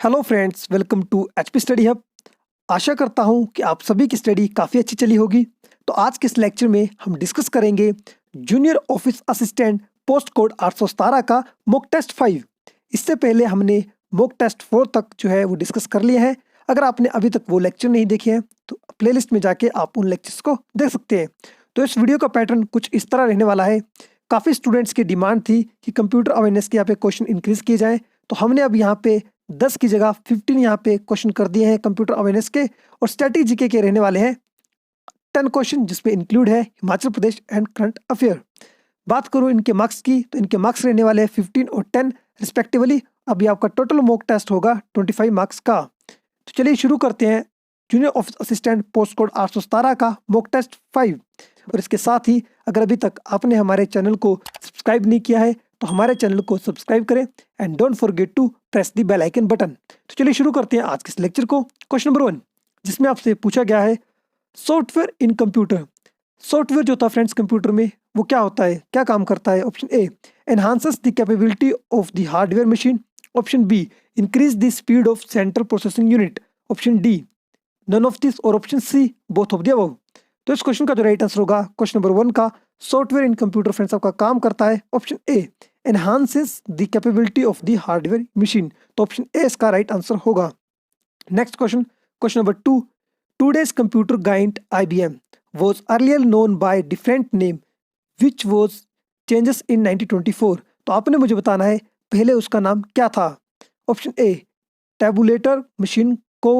Hello friends, welcome to HP study hub. आशा करता हूं कि आप सभी की स्टडी काफ़ी अच्छी चली होगी। तो आज के इस लेक्चर में हम डिस्कस करेंगे junior office assistant post code 817 का मॉक टेस्ट 5। इससे पहले हमने मॉक टेस्ट 4 तक जो है वो डिस्कस कर लिया है। अगर आपने अभी तक वो लेक्चर नहीं देखे हैं तो प्लेलिस्ट में जाके आप उन लेक्चर्स को देख सकते हैं। तो इस वीडियो का पैटर्न कुछ इस तरह रहने वाला है। काफ़ी स्टूडेंट्स की डिमांड थी कि कंप्यूटर अवेयरनेस के यहाँ पे क्वेश्चन इंक्रीज किए जाएँ, तो हमने अब यहाँ पे 10 की जगह 15 यहाँ पे क्वेश्चन कर दिए हैं कंप्यूटर अवेयरनेस के, और स्टैटिक जीके के रहने वाले हैं 10 क्वेश्चन, जिसमें इंक्लूड है Himachal Pradesh and current affair. बात करूँ इनके मार्क्स की, तो इनके मार्क्स रहने वाले हैं 15 और 10 रिस्पेक्टिवली। अभी आपका टोटल मॉक टेस्ट होगा 25 मार्क्स का। तो चलिए शुरू करते हैं junior office assistant post code 817 का मॉक टेस्ट 5। और इसके साथ ही अगर अभी तक आपने हमारे चैनल को सब्सक्राइब नहीं किया है तो हमारे चैनल को सब्सक्राइब करें and don't forget to press the bell icon button. तो चलिए शुरू करते हैं आज के इस लेक्चर को। क्वेश्चन नंबर 1, जिसमें आपसे पूछा गया है सॉफ्टवेयर इन कंप्यूटर। सॉफ्टवेयर जो होता है फ्रेंड्स कंप्यूटर में, वो क्या होता है, क्या काम करता है? Option A, enhances the capability of the hardware machine. Option B, increase the speed of central processing unit. Option D, none of this, और option C, both of the above. तो इस क्वेश्चन का जो राइट आंसर होगा question number 1 का, software in computer friends आपका काम करता है option A, enhances the capability of the hardware machine. तो ऑप्शन ए इसका राइट आंसर होगा। Next question, question number 2, today's computer giant IBM was earlier known by different name which was changes in 1924। तो आपने मुझे बताना है पहले उसका नाम क्या था। ऑप्शन ए, टैबुलेटर मशीन को।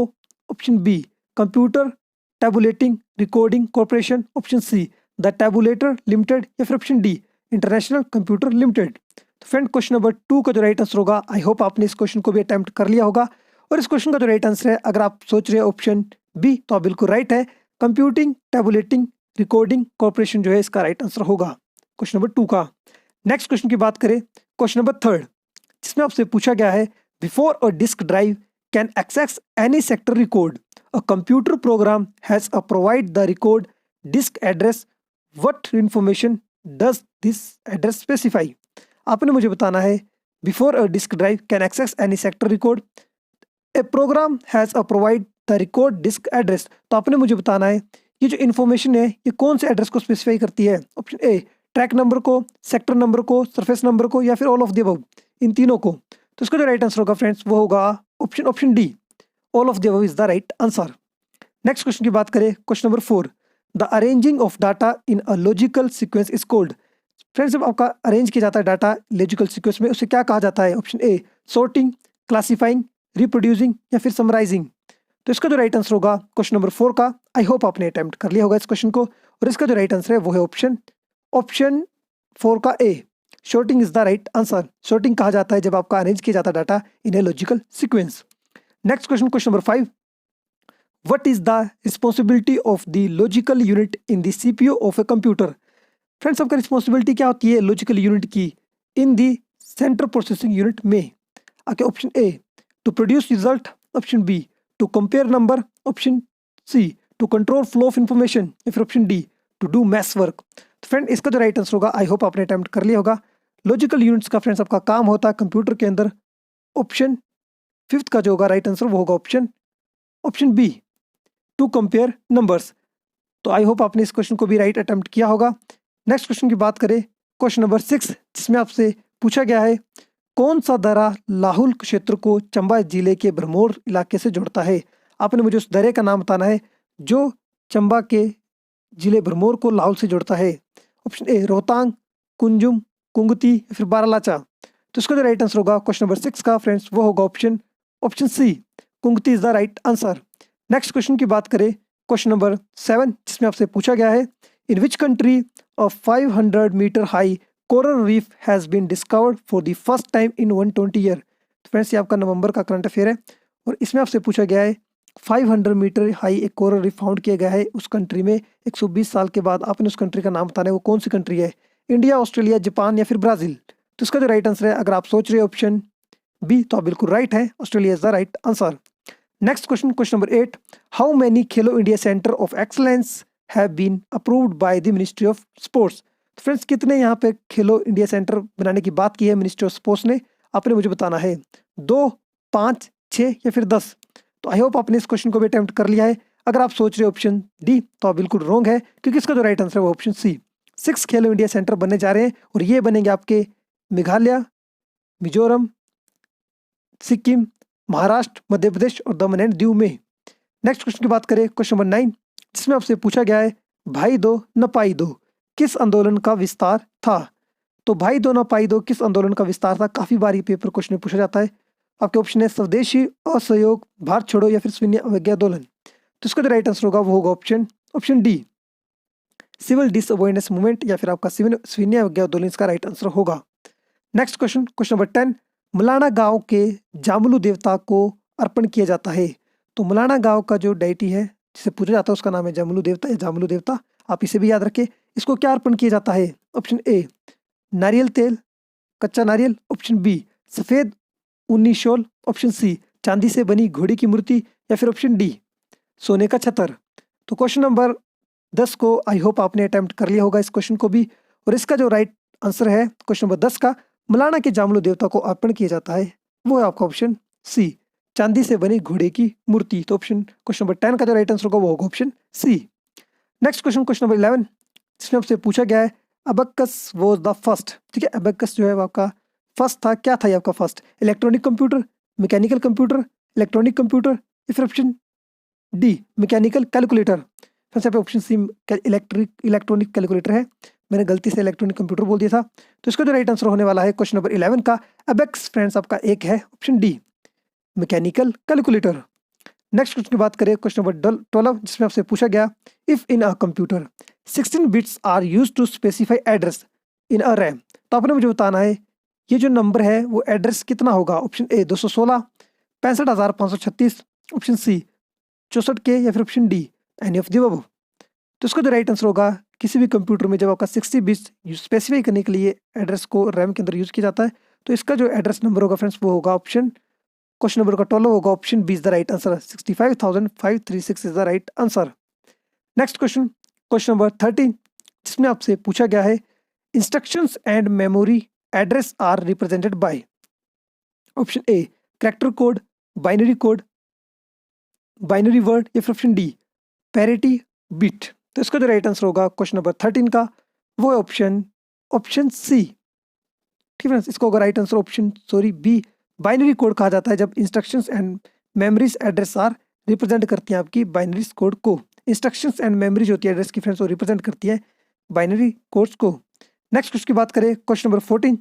Option B, computer tabulating recording corporation. Option C, the tabulator limited, या फिर option D, international computer limited. तो फ्रेंड क्वेश्चन नंबर 2 का जो राइट आंसर होगा, आई होप आपने इस क्वेश्चन को भी अटेम्प्ट कर लिया होगा। और इस क्वेश्चन का जो राइट आंसर है, अगर आप सोच रहे हैं ऑप्शन बी, तो आप बिल्कुल राइट है। कंप्यूटिंग टैबुलेटिंग रिकॉर्डिंग कॉर्पोरेशन जो है इसका राइट आंसर होगा क्वेश्चन नंबर 2 का। नेक्स्ट क्वेश्चन की बात करें, क्वेश्चन नंबर 3, जिसमें आपसे पूछा गया है before a disk drive can access any sector record, a computer program has a provide the record disk address, what information does this address specify. आपने मुझे बताना है before a disk drive can access any sector record, a program has a provide the record disk address. तो आपने मुझे बताना है ये जो इन्फॉर्मेशन है ये कौन से एड्रेस को स्पेसिफाई करती है। ऑप्शन ए, ट्रैक नंबर को, सेक्टर नंबर को, सरफेस नंबर को, या फिर ऑल ऑफ द अबव, इन तीनों को। तो इसका जो राइट आंसर होगा फ्रेंड्स वो होगा option D, all of the above is the right answer. Next question की बात करें, question number 4, the arranging of data in a logical sequence is called. Friends जब आपका अरेंज किया जाता है डाटा लॉजिकल सीक्वेंस में, उसे क्या कहा जाता है? ऑप्शन ए, सॉर्टिंग, क्लासिफाइंग, रिप्रोड्यूसिंग, या फिर समराइजिंग। तो इसका जो राइट आंसर होगा क्वेश्चन नंबर 4 का, आई होप आपने अटेम्प्ट कर लिया होगा इस क्वेश्चन को। और इसका जो राइट आंसर है वो है ऑप्शन 4 का A, sorting is the right answer. Sorting कहा जाता है जब आपका अरेंज किया जाता है data in a logical sequence. Next question, question number 5, what is the responsibility of the logical unit in the CPU of a computer. Friends आपका responsibility क्या होती है लॉजिकल यूनिट की in the central processing unit में? आगे option A, to produce result. Option B, to compare number. Option C, to control flow of information, या फिर option D, to do maths work. तो friend इसका जो right answer होगा, आई hope आपने attempt कर लिया होगा। लॉजिकल यूनिट्स का फ्रेंड्स आपका काम होता है कंप्यूटर के अंदर। ऑप्शन 5 का जो होगा राइट आंसर वो होगा option B, to compare numbers. तो आई होप आपने इस क्वेश्चन को भी राइट अटेम्प्ट किया होगा। नेक्स्ट क्वेश्चन की बात करें, क्वेश्चन नंबर 6, जिसमें आपसे पूछा गया है कौन सा दर्रा लाहौल क्षेत्र को चंबा जिले के भरमौर इलाके से जोड़ता है। आपने मुझे उस दर्रे का नाम बताना है जो चंबा के जिले भरमौर को लाहौल से जोड़ता है। ऑप्शन ए, रोहतांग, कुंजुम, कुंगती, या फिर बारालाचा। तो इसका जो राइट आंसर होगा क्वेश्चन नंबर 6 का फ्रेंड्स वो होगा option C, Kungti is the right answer. Next question की बात करें, क्वेश्चन नंबर 7, जिसमें आपसे पूछा गया है in which country a 500 meter high coral reef has been discovered for the first time in 120 year. तो फ्रेंड्स ये आपका नवंबर का करंट अफेयर है, और इसमें आपसे पूछा गया है 500 मीटर हाई एक कोरल रीफ फाउंड किया गया है उस कंट्री में 120 साल के बाद। आपने उस कंट्री का नाम बताना है वो कौन सी कंट्री है? इंडिया, ऑस्ट्रेलिया, जापान, या फिर ब्राज़ील। तो इसका जो राइट आंसर है, अगर आप सोच रहे हैं ऑप्शन बी, तो आप बिल्कुल राइट है, Australia is the right answer. Next question, question number 8, how many Khelo India centre of excellence have been approved by the ministry of sports. तो फ्रेंड्स कितने यहाँ पे खेलो इंडिया सेंटर बनाने की बात की है मिनिस्ट्री ऑफ स्पोर्ट्स ने? आपने मुझे बताना है 2, 5, 6 या फिर 10? तो आई होप आपने इस क्वेश्चन को भी अटेम्प्ट कर लिया है। अगर आप सोच रहे हो ऑप्शन डी तो आप बिल्कुल रॉन्ग है, क्योंकि इसका जो राइट आंसर है वो ऑप्शन सी, 6 खेलो इंडिया सेंटर बनने जा रहे हैं और ये बनेंगे आपके मेघालय, मिजोरम, सिक्किम, महाराष्ट्र, मध्य प्रदेश और दमन एंड दीव में। नेक्स्ट क्वेश्चन की बात करें, क्वेश्चन नंबर 9, जिसमें आपसे पूछा गया है भाई दो न पाई दो किस आंदोलन का विस्तार था? तो भाई दो न पाई दो किस आंदोलन का विस्तार था, काफी बार ये पेपर क्वेश्चन में पूछा जाता है। आपके ऑप्शन है स्वदेशी, असहयोग, भारत छोड़ो या फिर शून्य अवज्ञा आंदोलन। तो इसका जो राइट आंसर होगा वो होगा ऑप्शन डी, सिविल डिसअबॉइडेंस मूवमेंट या फिर आपका शून्य अवज्ञा आंदोलन इसका राइट आंसर होगा। Next question, question number 10, Malana गांव के जामलू देवता को अर्पण किया जाता है। तो मलाना गांव का जो डेटी है जिसे पूजा जाता है उसका नाम है जामलू देवता या जामलू देवता, आप इसे भी याद रखें। इसको क्या अर्पण किया जाता है? ऑप्शन ए नारियल तेल, कच्चा नारियल, ऑप्शन बी सफेद ऊनी शॉल, ऑप्शन सी चांदी से बनी घोड़ी की मूर्ति या फिर ऑप्शन डी सोने का छतर। तो क्वेश्चन नंबर 10 को आई होप आपने अटेम्प्ट कर लिया होगा इस क्वेश्चन को भी, और इसका जो राइट आंसर है क्वेश्चन नंबर 10 का, मलाना के जामलू देवता को अर्पण किया जाता है, वो है आपका ऑप्शन सी, चांदी से बनी घोड़े की मूर्ति। तो क्वेश्चन नंबर 10 का जो राइट आंसर होगा वो होगा option C. Next question number 11, जिसमें आपसे पूछा गया है अबेकस वाज द फर्स्ट। ठीक है, अबेकस जो है वो आपका फर्स्ट था, क्या था ये आपका first? Electronic computer, mechanical computer, electronic computer या फिर ऑप्शन डी मैकेनिकल कैलकुलेटर। फिर ऑप्शन सी इलेक्ट्रॉनिक कैलकुलेटर है, मैंने गलती से इलेक्ट्रॉनिक कंप्यूटर बोल दिया था। तो इसका जो राइट आंसर होने वाला है क्वेश्चन नंबर 11 का अबेक्स फ्रेंड्स आपका एक है option D mechanical calculator. Next question की बात करें, क्वेश्चन नंबर 12, जिसमें आपसे पूछा गया if in a computer 16 bits are used to specify address in a RAM. तो आपने मुझे बताना है ये जो नंबर है वो एड्रेस कितना होगा? Option A 216, 65,536, option C 64K या फिर option D any of the above. तो इसका जो राइट आंसर होगा, किसी भी कंप्यूटर में जब आपका 60 बिट्स स्पेसिफाई करने के लिए एड्रेस को रैम के अंदर यूज किया जाता है, तो इसका जो एड्रेस नंबर होगा फ्रेंड्स वो होगा क्वेश्चन नंबर का 12 होगा option B is the right answer, 65,536 is the right answer. Next question number 13, जिसमें आपसे पूछा गया है instructions and memory address are represented by. Option A character code, binary word या फिर ऑप्शन डी पैरिटी बिट। तो इसका जो राइट आंसर होगा क्वेश्चन नंबर 13 का वो है ऑप्शन सी। ठीक है, इसको अगर right answer B binary code कहा जाता है जब instructions and memories address are represent करती हैं आपकी बाइनरी कोड को। इंस्ट्रक्शंस एंड मेमोरीज होती है एड्रेस की फ्रेंड्स, वो रिप्रेजेंट करती है बाइनरी कोड्स को। नेक्स्ट क्वेश्चन की बात करें, question number 14,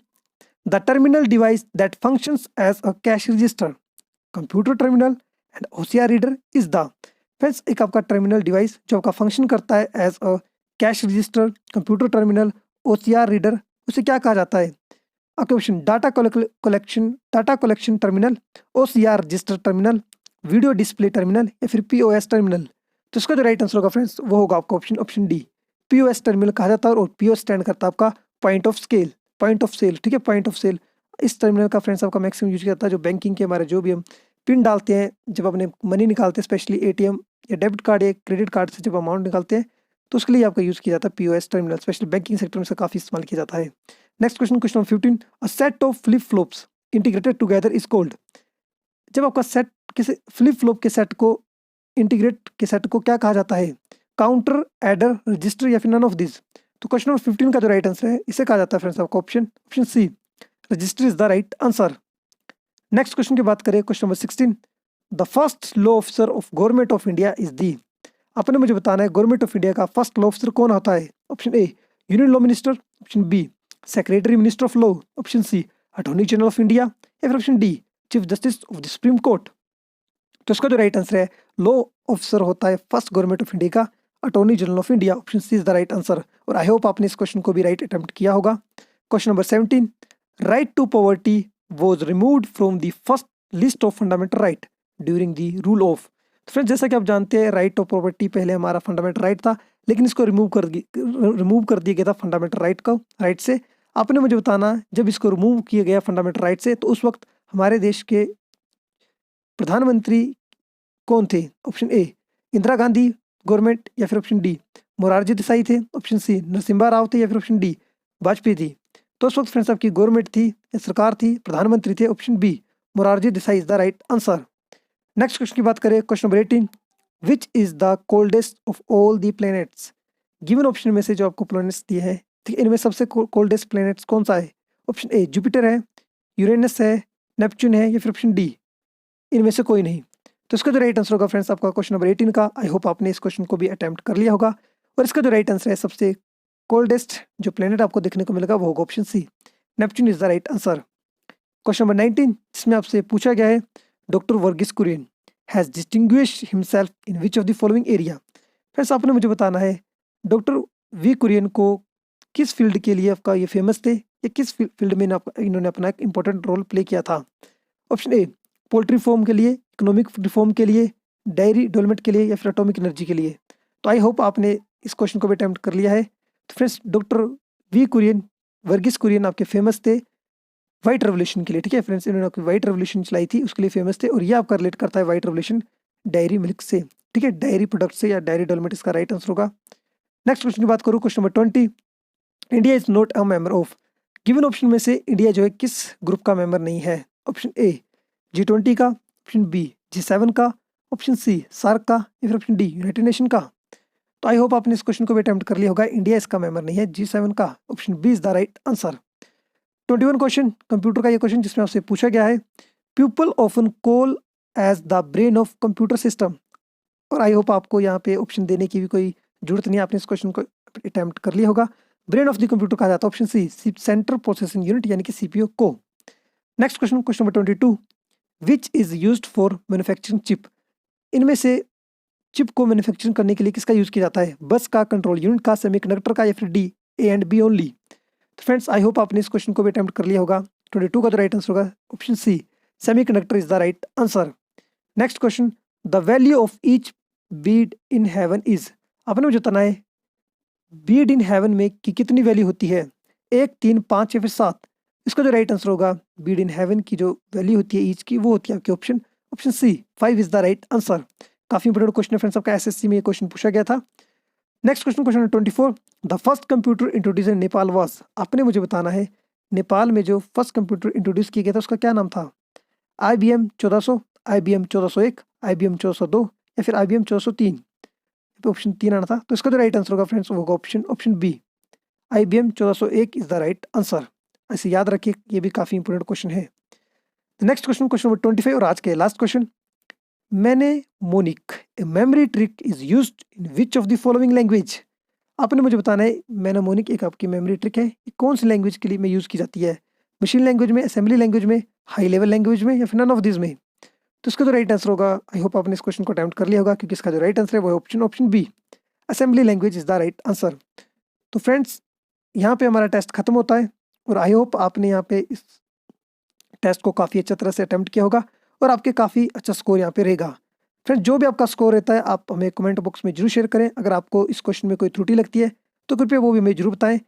the terminal device that functions as a cash register, computer terminal and OCR reader is the. Friends एक आपका टर्मिनल डिवाइस जो आपका फंक्शन करता है as a cash register, computer terminal, OCR reader, उसे क्या कहा जाता है? आपके option data collection terminal, OCR register terminal, video display terminal या फिर पीओएस टर्मिनल। तो इसका जो राइट आंसर होगा फ्रेंड्स वो होगा आपका ऑप्शन डी पीओएस टर्मिनल कहा जाता है, और पीओएस स्टैंड करता है आपका पॉइंट ऑफ सेल। ठीक है, पॉइंट ऑफ सेल इस टर्मिनल का फ्रेंड्स आपका मैक्सिमम यूज किया जाता है। जो बैंकिंग के हमारे जो भी हम पिन डालते हैं जब अपने मनी निकालते हैं, स्पेशली एटीएम या डेबिट कार्ड या क्रेडिट कार्ड से जब अमाउंट निकालते हैं, तो उसके लिए आपका यूज़ किया जाता है POS terminal, specially banking sector में से काफ़ी इस्तेमाल किया जाता है। Next question 15, a set of flip flops integrated together is called. जब आपका सेट किसी फ्लिप फ्लॉप के सेट को क्या कहा जाता है? काउंटर, एडर, रजिस्टर या फिर नन ऑफ दिस। तो क्वेश्चन नंबर 15 का जो राइट आंसर है इसे कहा जाता है फ्रेंड्स आपका option C register is the right answer. Next question की बात करें, question number 16, the first law officer of government of India is the. आपने मुझे बताना है गवर्नमेंट ऑफ इंडिया का फर्स्ट लॉ ऑफिसर कौन होता है? Option A union law minister, option B secretary minister of law, option C attorney general of India या फिर option D chief justice of the Supreme court. तो इसका जो right answer है लॉ ऑफिसर होता है फर्स्ट गवर्नमेंट ऑफ इंडिया का attorney general of India, option C is the right answer. और आई होप आपने इस क्वेश्चन को भी राइट अटेम्प्ट किया होगा। Question number 17, right to poverty was removed from the first list of fundamental right during the rule of. तो friends जैसा कि आप जानते हैं राइट ऑफ प्रॉपर्टी पहले हमारा फंडामेंटल राइट था, लेकिन इसको रिमूव कर दिया गया था फंडामेंटल राइट से। आपने मुझे बताना जब इसको रिमूव किया गया फंडामेंटल राइट से तो उस वक्त हमारे देश के प्रधानमंत्री कौन थे? Option A Indira Gandhi government या फिर ऑप्शन डी मोरारजी देसाई थे, ऑप्शन सी नरसिम्हा राव थे या फिर ऑप्शन डी वाजपेयी थी। तो उस वक्त फ्रेंड्स आपकी गवर्नमेंट थी या सरकार थी, प्रधानमंत्री थे, option B Morarji Desai is the right answer. Next question की बात करें, question number 18, which is the coldest of all the planets. Given option में से जो आपको प्लैनेट्स दिए हैं, ठीक है, इनमें सबसे कोल्डेस्ट प्लैनेट्स कौन सा है? ऑप्शन ए जुपिटर है, यूरेनस है, नेपच्यून है, या फिर ऑप्शन डी इनमें से कोई नहीं। तो इसका जो राइट आंसर होगा फ्रेंड्स आपका क्वेश्चन नंबर 18 का। आई होप आपने इस क्वेश्चन को भी अटेम्प्ट कर लिया होगा। और इसका जो राइट आंसर है, सबसे कोल्डेस्ट जो प्लेनेट आपको देखने को मिलेगा वो होगा option C, Neptune is the right answer. Question number 19, जिसमें आपसे पूछा गया है, doctor Verghese Kurien has distinguished himself in which of the following area. Friends आपने मुझे बताना है डॉक्टर वी कुरियन को किस फील्ड के लिए आपका ये फेमस थे, या किस फील्ड में इन्होंने अपना एक इंपॉर्टेंट रोल प्ले किया था। ऑप्शन ए पोल्ट्री फार्म के लिए, इकोनॉमिक रिफॉर्म के लिए, डायरी डेवलपमेंट के लिए, या फिर एटॉमिक एनर्जी के लिए। तो आई होप आपने इस क्वेश्चन को भी अटेम्प्ट कर लिया है। तो friends doctor V Kurien, Verghese Kurien आपके फेमस थे वाइट रेवोल्यूशन के लिए, ठीक है फ्रेंड्स, इन्होंने आपकी वाइट रेवोल्यूशन चलाई थी, उसके लिए फेमस थे। और ये आपका रिलेट करता है वाइट रेवोल्यूशन डायरी मिल्क से, ठीक है, डायरी प्रोडक्ट से या डायरी डेवलपमेंट इसका राइट आंसर होगा। नेक्स्ट क्वेश्चन की बात करूँ, question number 20, India is not a member of. Given option में से इंडिया जो है किस ग्रुप का मेंबर नहीं है? ऑप्शन ए G20 का, ऑप्शन बी G7 का, ऑप्शन सी सार्क का, या फिर ऑप्शन डी यूनाइटेड नेशन का। तो आई होप आपने इस क्वेश्चन को भी अटेम्प्ट कर लिया होगा। इंडिया इसका मेंबर नहीं है, G7 का, option B is the right answer. 21 question, computer का ये क्वेश्चन जिसमें आपसे पूछा गया है, people often call as the brain of computer system. और आई होप आपको यहाँ पे ऑप्शन देने की भी कोई जरूरत नहीं है, आपने इस क्वेश्चन को अटेम्प्ट कर लिया होगा। ब्रेन ऑफ द कंप्यूटर कहा जाता है option C, central processing unit यानी कि सीपीयू को। Next question, question number 22, which is used for manufacturing chip. इनमें से चिप को मैन्युफैक्चरिंग करने के लिए किसका यूज किया जाता है? बस का, कंट्रोल यूनिट का, सेमीकंडक्टर का, या फिर D A and B only. तो फ्रेंड्स आई होप आपने इस क्वेश्चन को भी अटेम्प्ट कर लिया होगा। 22 का जो राइट आंसर होगा option C, semiconductor is the right answer. Next question, the value of each bead in heaven is. आपने मुझे बताना है बीड इन हेवन में की कितनी वैल्यू होती है, 1, 3, 5 या फिर 7। इसका जो राइट आंसर होगा बीड इन हेवन की जो वैल्यू होती है ईच की, वो होती है आपके option C, 5 is the right answer. काफी इंपोर्टेंट क्वेश्चन है फ्रेंड्स, आपका एसएससी में ये क्वेश्चन पूछा गया था। Next question, question 24, the first computer introduce in Nepal was. आपने मुझे बताना है नेपाल में जो फर्स्ट कंप्यूटर इंट्रोड्यूस किया गया था उसका क्या नाम था? IBM 1400, IBM 1401, IBM 1402, या फिर IBM 1403। ऑप्शन 3 आना था, तो इसका जो राइट आंसर होगा फ्रेंड्स वो होगा option B, IBM 1401 is the right answer. ऐसे याद रखिए, ये भी काफी इंपोर्टेंट क्वेश्चन है। नेक्स्ट क्वेश्चन, क्वेश्चन नंबर 25 और आज के last question, mnemonic a memory trick is used in which of the following language. आपने मुझे बताना है मैनेमोनिक एक आपकी मेमोरी ट्रिक है, ये कौन सी लैंग्वेज के लिए में यूज की जाती है? मशीन लैंग्वेज में, असेंबली लैंग्वेज में, हाई लेवल लैंग्वेज में, या फिर नन ऑफ दिस में। तो इसका जो राइट आंसर होगा, आई होप आपने इस क्वेश्चन को अटेम्प्ट कर लिया होगा, क्योंकि इसका जो राइट आंसर है वो option B, assembly language is the right answer. तो फ्रेंड्स यहाँ पे हमारा टेस्ट खत्म होता है, और आई होप आपने यहाँ पे इस टेस्ट को काफ़ी अच्छी तरह से अटेम्प्ट किया होगा, और आपके काफ़ी अच्छा स्कोर यहाँ पे रहेगा। फ्रेंड्स जो भी आपका स्कोर रहता है आप हमें कमेंट बॉक्स में जरूर शेयर करें। अगर आपको इस क्वेश्चन में कोई त्रुटि लगती है तो कृपया वो भी हमें जरूर बताएं।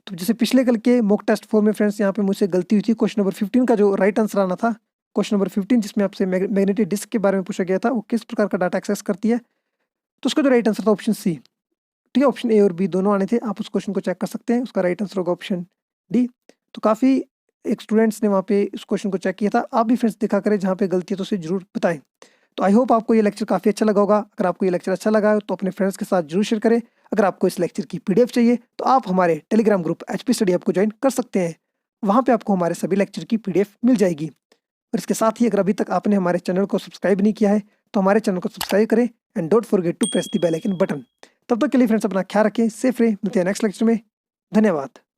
तो जैसे पिछले कल के मॉक टेस्ट 4 में फ्रेंड्स यहाँ पे मुझसे गलती हुई थी, क्वेश्चन नंबर 15 का जो राइट आंसर आना था, क्वेश्चन नंबर 15 जिसमें आपसे मैग्नेटिक डिस्क के बारे में पूछा गया था, वो किस प्रकार का डाटा एक्सेस करती है, तो उसका जो राइट आंसर था ऑप्शन सी, ठीक है। ऑप्शन ए और बी दोनों आने थे, आप उस क्वेश्चन को चेक कर सकते हैं, उसका राइट आंसर होगा ऑप्शन डी। तो काफ़ी एक स्टूडेंट्स ने वहाँ पे इस क्वेश्चन को चेक किया था, आप भी फ्रेंड्स देखा करें, जहाँ पे गलती है तो उसे जरूर बताएं। तो आई होप आपको ये लेक्चर काफ़ी अच्छा लगा होगा। अगर आपको ये लेक्चर अच्छा लगा तो अपने फ्रेंड्स के साथ जरूर शेयर करें। अगर आपको इस लेक्चर की PDF चाहिए तो आप हमारे Telegram group HP study hub को ज्वाइन कर सकते हैं, वहाँ पे आपको हमारे सभी लेक्चर की PDF मिल जाएगी। और इसके साथ ही अगर अभी तक आपने हमारे चैनल को सब्सक्राइब नहीं किया है तो हमारे चैनल को सब्सक्राइब करें, and don't forget to press the bell icon button. तब तक के लिए फ्रेंड्स अपना ख्याल रखें, सेफ रहे, मिलते हैं नेक्स्ट लेक्चर में। धन्यवाद।